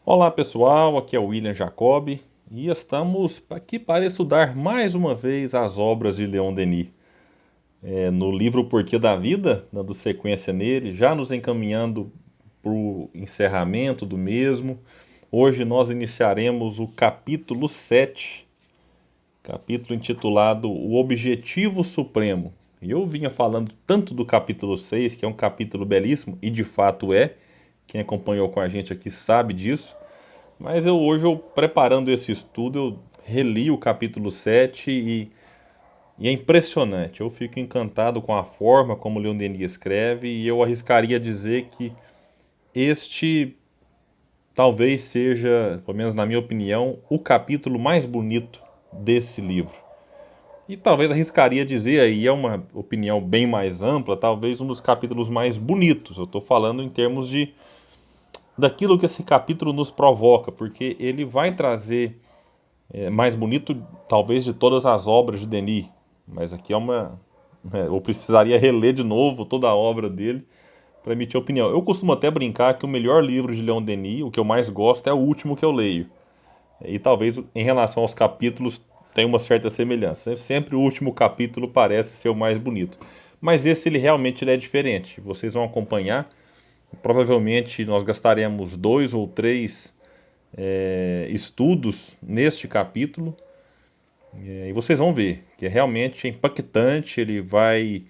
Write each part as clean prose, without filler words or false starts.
Olá pessoal, aqui é o William Jacob e estamos aqui para estudar mais uma vez as obras de Leon Denis. No livro O Porquê da Vida, dando sequência nele, já nos encaminhando para o encerramento do mesmo. Hoje nós iniciaremos o capítulo 7, capítulo intitulado O Objetivo Supremo. E eu vinha falando tanto do capítulo 6, que é um capítulo belíssimo, e de fato é, quem acompanhou com a gente aqui sabe disso. Mas hoje, preparando esse estudo, eu reli o capítulo 7 e é impressionante. Eu fico encantado com a forma como Leon Denis escreve e eu arriscaria dizer que este talvez seja, pelo menos na minha opinião, o capítulo mais bonito desse livro. E talvez arriscaria dizer, aí é uma opinião bem mais ampla, talvez um dos capítulos mais bonitos. Eu estou falando em termos de daquilo que esse capítulo nos provoca, porque ele vai trazer mais bonito, talvez, de todas as obras de Denis. Mas aqui é uma. Eu precisaria reler de novo toda a obra dele para emitir opinião. Eu costumo até brincar que o melhor livro de Leon Denis, o que eu mais gosto, é o último que eu leio. E talvez em relação aos capítulos tenha uma certa semelhança. Sempre o último capítulo parece ser o mais bonito. Mas esse ele realmente é diferente. Vocês vão acompanhar. Provavelmente nós gastaremos 2 ou 3 estudos neste capítulo. E vocês vão ver que é realmente impactante. Ele vai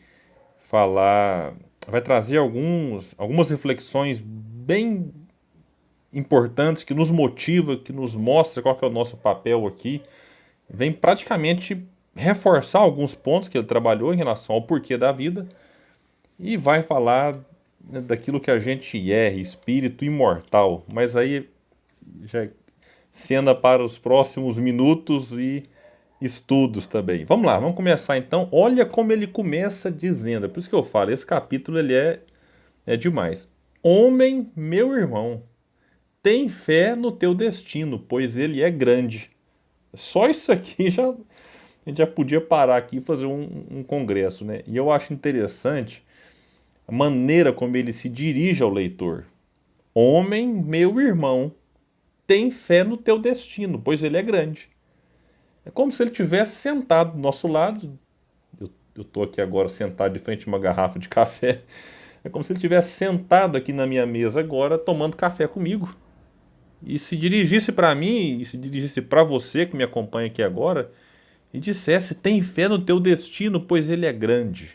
falar, vai trazer algumas reflexões bem importantes que nos motiva, que nos mostra qual que é o nosso papel aqui. Vem praticamente reforçar alguns pontos que ele trabalhou em relação ao porquê da vida e vai falar, né, daquilo que a gente é, espírito imortal. Mas aí já cena para os próximos minutos e estudos também. Vamos lá, vamos começar então. Olha como ele começa dizendo, é por isso que eu falo, esse capítulo ele é demais. Homem, meu irmão, tem fé no teu destino, pois ele é grande. Só isso aqui a gente já podia parar aqui e fazer um congresso, né? E eu acho interessante a maneira como ele se dirige ao leitor. Homem, meu irmão, tem fé no teu destino, pois ele é grande. É como se ele tivesse sentado do nosso lado. Eu estou aqui agora sentado de frente a uma garrafa de café. É como se ele tivesse sentado aqui na minha mesa agora, tomando café comigo. E se dirigisse para mim, e se dirigisse para você que me acompanha aqui agora, e dissesse: tem fé no teu destino, pois ele é grande.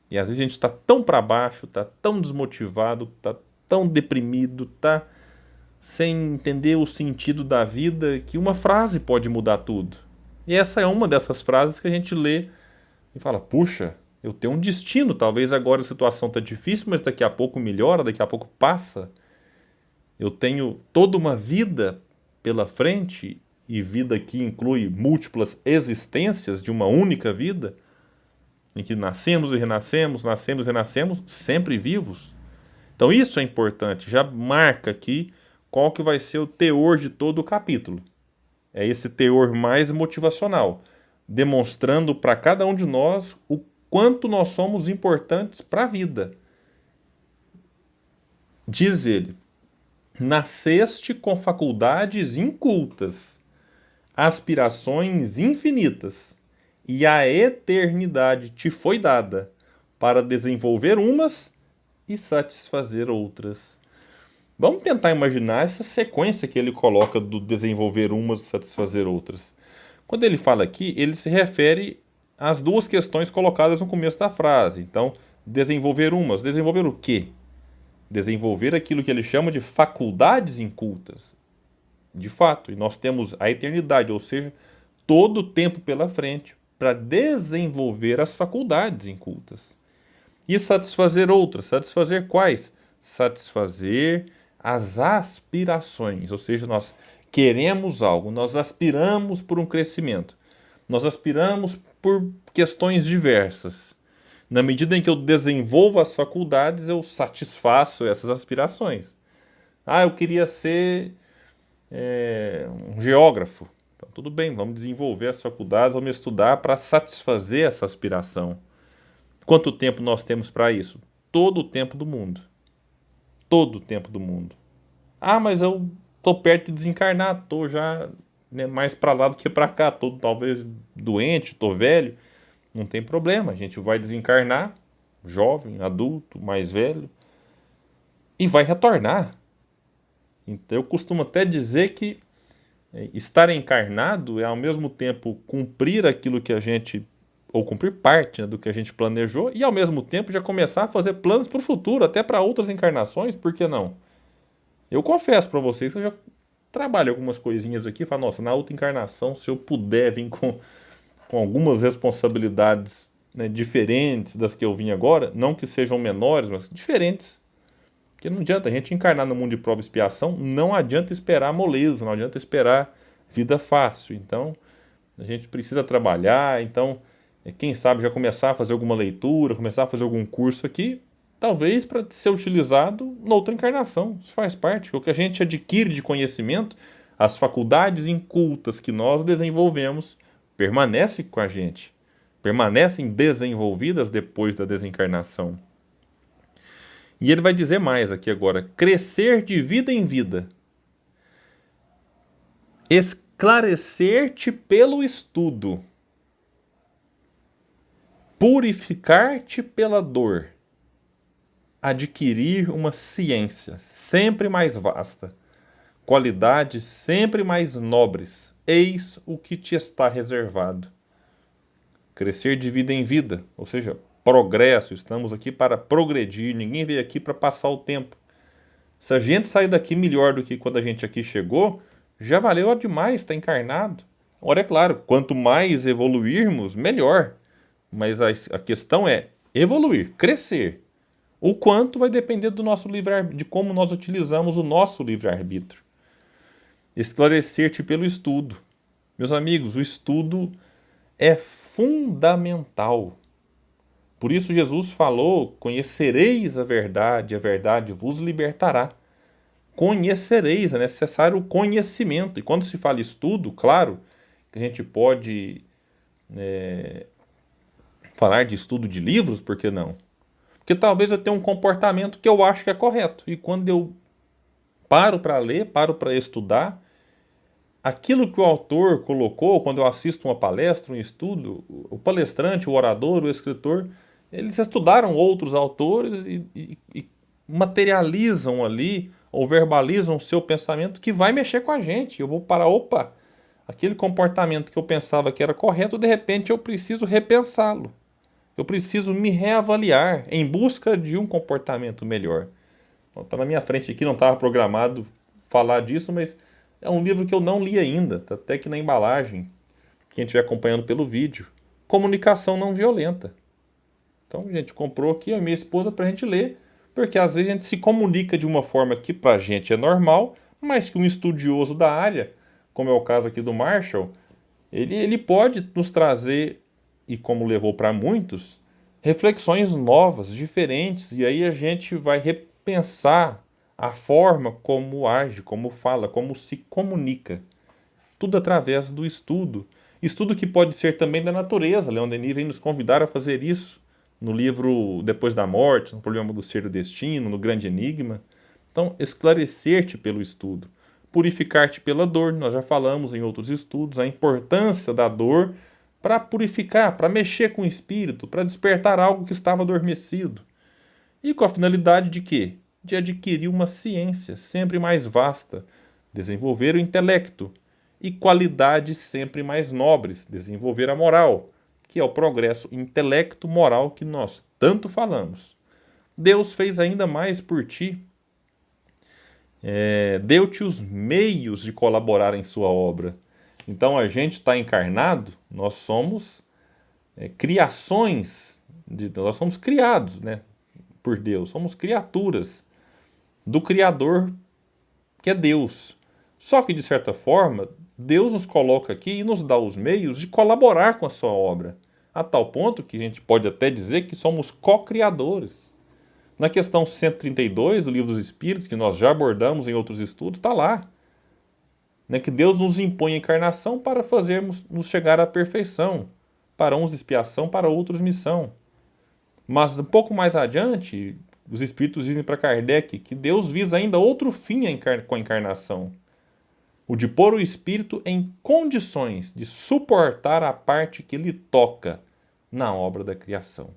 E às vezes a gente está tão para baixo, está tão desmotivado, está tão deprimido, está sem entender o sentido da vida, que uma frase pode mudar tudo. E essa é uma dessas frases que a gente lê e fala: puxa, eu tenho um destino, talvez agora a situação está difícil, mas daqui a pouco melhora, daqui a pouco passa. Eu tenho toda uma vida pela frente, e vida aqui inclui múltiplas existências de uma única vida, em que nascemos e renascemos, sempre vivos. Então isso é importante, já marca aqui qual que vai ser o teor de todo o capítulo. É esse teor mais motivacional, demonstrando para cada um de nós o quanto nós somos importantes para a vida. Diz ele: nasceste com faculdades incultas, aspirações infinitas, e a eternidade te foi dada para desenvolver umas e satisfazer outras. Vamos tentar imaginar essa sequência que ele coloca do desenvolver umas e satisfazer outras. Quando ele fala aqui, ele se refere às duas questões colocadas no começo da frase. Então, desenvolver umas. Desenvolver o quê? Desenvolver aquilo que ele chama de faculdades incultas. De fato, e nós temos a eternidade, ou seja, todo o tempo pela frente para desenvolver as faculdades incultas. E satisfazer outras. Satisfazer quais? Satisfazer as aspirações, ou seja, nós queremos algo, nós aspiramos por um crescimento, nós aspiramos por questões diversas. Na medida em que eu desenvolvo as faculdades, eu satisfaço essas aspirações. Ah, eu queria ser um geógrafo. Então, tudo bem, vamos desenvolver as faculdades, vamos estudar para satisfazer essa aspiração. Quanto tempo nós temos para isso? Todo o tempo do mundo. Todo o tempo do mundo. Ah, mas eu tô perto de desencarnar, tô já, né, mais para lá do que para cá, tô talvez doente, tô velho. Não tem problema, a gente vai desencarnar, jovem, adulto, mais velho, e vai retornar. Então eu costumo até dizer que estar encarnado é ao mesmo tempo cumprir aquilo que a gente, ou cumprir parte, né, do que a gente planejou, e ao mesmo tempo já começar a fazer planos para o futuro, até para outras encarnações, por que não? Eu confesso para vocês que eu já trabalho algumas coisinhas aqui, falo, nossa, na outra encarnação, se eu puder vir com algumas responsabilidades, né, diferentes das que eu vim agora, não que sejam menores, mas diferentes. Porque não adianta a gente encarnar no mundo de prova e expiação, não adianta esperar moleza, não adianta esperar vida fácil. Então, a gente precisa trabalhar, então, quem sabe já começar a fazer alguma leitura, começar a fazer algum curso aqui, talvez para ser utilizado noutra encarnação. Isso faz parte. O que a gente adquire de conhecimento, as faculdades incultas que nós desenvolvemos, permanecem com a gente, permanecem desenvolvidas depois da desencarnação. E ele vai dizer mais aqui agora: crescer de vida em vida, esclarecer-te pelo estudo, purificar-te pela dor, adquirir uma ciência sempre mais vasta, qualidades sempre mais nobres, eis o que te está reservado. Crescer de vida em vida, ou seja, progresso, estamos aqui para progredir, ninguém veio aqui para passar o tempo. Se a gente sair daqui melhor do que quando a gente aqui chegou, já valeu demais estar encarnado. Ora, é claro, quanto mais evoluirmos, melhor. Mas a questão é evoluir, crescer. O quanto vai depender do nosso livre-arbítrio, de como nós utilizamos o nosso livre-arbítrio. Esclarecer-te pelo estudo. Meus amigos, o estudo é fundamental. Por isso Jesus falou: conhecereis a verdade vos libertará. Conhecereis, é necessário o conhecimento. E quando se fala estudo, claro, que a gente pode falar de estudo de livros, por que não? Porque talvez eu tenha um comportamento que eu acho que é correto. E quando eu paro para ler, paro para estudar, aquilo que o autor colocou, quando eu assisto uma palestra, um estudo, o palestrante, o orador, o escritor, eles estudaram outros autores e materializam ali, ou verbalizam o seu pensamento que vai mexer com a gente. Eu vou parar, opa, aquele comportamento que eu pensava que era correto, de repente eu preciso repensá-lo. Eu preciso me reavaliar em busca de um comportamento melhor. Está na minha frente aqui, não estava programado falar disso, mas é um livro que eu não li ainda, está até aqui na embalagem, quem estiver acompanhando pelo vídeo. Comunicação não violenta. Então a gente comprou aqui, eu e minha esposa, para a gente ler, porque às vezes a gente se comunica de uma forma que para a gente é normal, mas que um estudioso da área, como é o caso aqui do Marshall, ele pode nos trazer, e como levou para muitos, reflexões novas, diferentes, e aí a gente vai repensar a forma como age, como fala, como se comunica. Tudo através do estudo. Estudo que pode ser também da natureza. Leon Denis vem nos convidar a fazer isso no livro Depois da Morte, no Problema do Ser e do Destino, no Grande Enigma. Então, esclarecer-te pelo estudo. Purificar-te pela dor. Nós já falamos em outros estudos a importância da dor para purificar, para mexer com o espírito, para despertar algo que estava adormecido. E com a finalidade de quê? De adquirir uma ciência sempre mais vasta, desenvolver o intelecto e qualidades sempre mais nobres, desenvolver a moral, que é o progresso intelecto-moral que nós tanto falamos. Deus fez ainda mais por ti, deu-te os meios de colaborar em sua obra. Então a gente está encarnado, nós somos criações, nós somos criados, né, por Deus, somos criaturas do Criador, que é Deus. Só que, de certa forma, Deus nos coloca aqui e nos dá os meios de colaborar com a sua obra, a tal ponto que a gente pode até dizer que somos co-criadores. Na questão 132 do Livro dos Espíritos, que nós já abordamos em outros estudos, está lá, né, que Deus nos impõe a encarnação para fazermos nos chegar à perfeição, para uns expiação, para outros missão. Mas um pouco mais adiante, os espíritos dizem para Kardec que Deus visa ainda outro fim com a encarnação. O de pôr o espírito em condições de suportar a parte que lhe toca na obra da criação.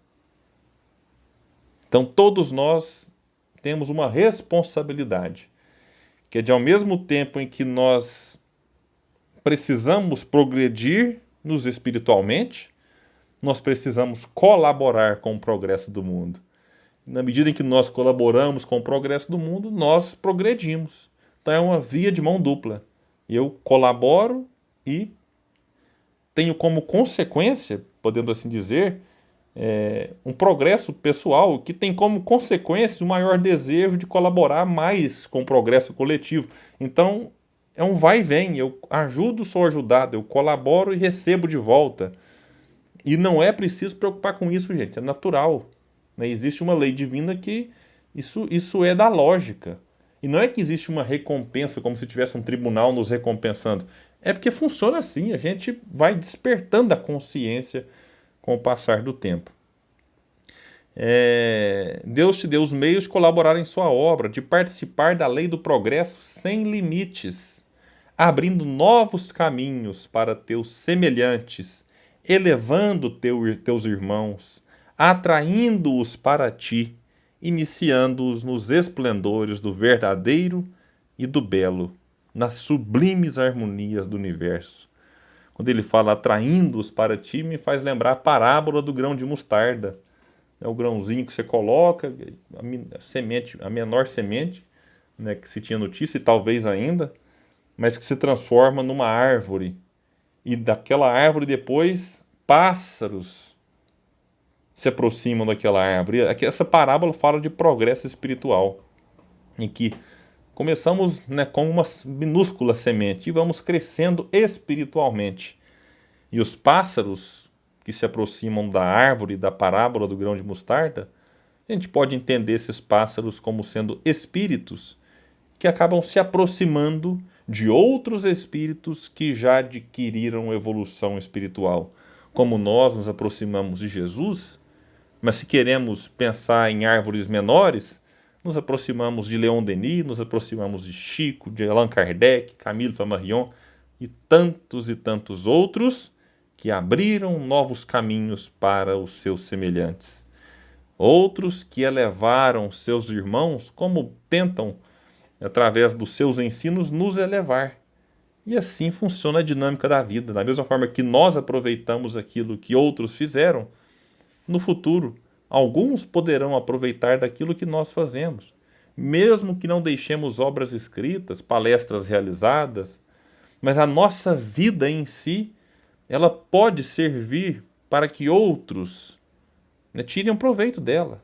Então todos nós temos uma responsabilidade, que é de, ao mesmo tempo em que nós precisamos progredir-nos espiritualmente, nós precisamos colaborar com o progresso do mundo. Na medida em que nós colaboramos com o progresso do mundo, nós progredimos. Então é uma via de mão dupla. Eu colaboro e tenho como consequência, podendo assim dizer, um progresso pessoal que tem como consequência o maior desejo de colaborar mais com o progresso coletivo. Então é um vai e vem, eu ajudo, sou ajudado, eu colaboro e recebo de volta. E não é preciso preocupar com isso, gente, é natural. Né? Existe uma lei divina que isso é da lógica. E não é que existe uma recompensa, como se tivesse um tribunal nos recompensando. É porque funciona assim, a gente vai despertando a consciência com o passar do tempo. Deus te deu os meios de colaborar em sua obra, de participar da lei do progresso sem limites, abrindo novos caminhos para teus semelhantes, elevando teus irmãos, atraindo-os para ti, iniciando-os nos esplendores do verdadeiro e do belo, nas sublimes harmonias do universo. Quando ele fala atraindo-os para ti, me faz lembrar a parábola do grão de mostarda. É o grãozinho que você coloca, a menor semente, né, que se tinha notícia, e talvez ainda, mas que se transforma numa árvore. E daquela árvore depois, pássaros se aproximam daquela árvore. Essa parábola fala de progresso espiritual, em que começamos, né, com uma minúscula semente e vamos crescendo espiritualmente. E os pássaros que se aproximam da árvore da parábola do grão de mostarda, a gente pode entender esses pássaros como sendo espíritos que acabam se aproximando de outros espíritos que já adquiriram evolução espiritual. Como nós nos aproximamos de Jesus, mas se queremos pensar em árvores menores, nos aproximamos de Leon Denis, nos aproximamos de Chico, de Allan Kardec, Camille Flammarion e tantos outros que abriram novos caminhos para os seus semelhantes. Outros que elevaram seus irmãos, como tentam, através dos seus ensinos, nos elevar. E assim funciona a dinâmica da vida. Da mesma forma que nós aproveitamos aquilo que outros fizeram, no futuro, alguns poderão aproveitar daquilo que nós fazemos. Mesmo que não deixemos obras escritas, palestras realizadas, mas a nossa vida em si, ela pode servir para que outros, né, tirem um proveito dela.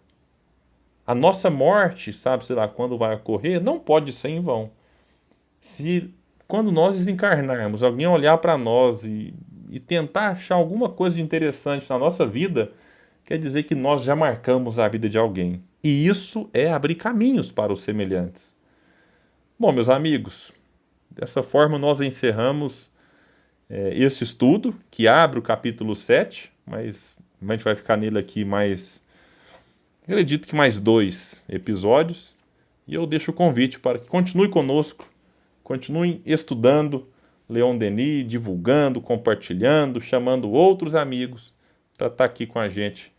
A nossa morte, sabe-se lá quando vai ocorrer, não pode ser em vão. Se quando nós desencarnarmos, alguém olhar para nós e tentar achar alguma coisa de interessante na nossa vida, quer dizer que nós já marcamos a vida de alguém. E isso é abrir caminhos para os semelhantes. Bom, meus amigos, dessa forma nós encerramos esse estudo, que abre o capítulo 7, mas a gente vai ficar nele aqui mais, eu acredito que mais 2 episódios, e eu deixo o convite para que continue conosco, continuem estudando Leon Denis, divulgando, compartilhando, chamando outros amigos para estar aqui com a gente,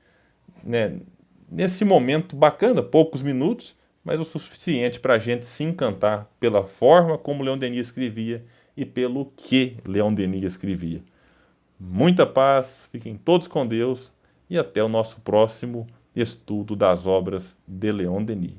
né, nesse momento bacana, poucos minutos, mas o suficiente para a gente se encantar pela forma como Leon Denis escrevia e pelo que Leon Denis escrevia. Muita paz, fiquem todos com Deus e até o nosso próximo estudo das obras de Leon Denis.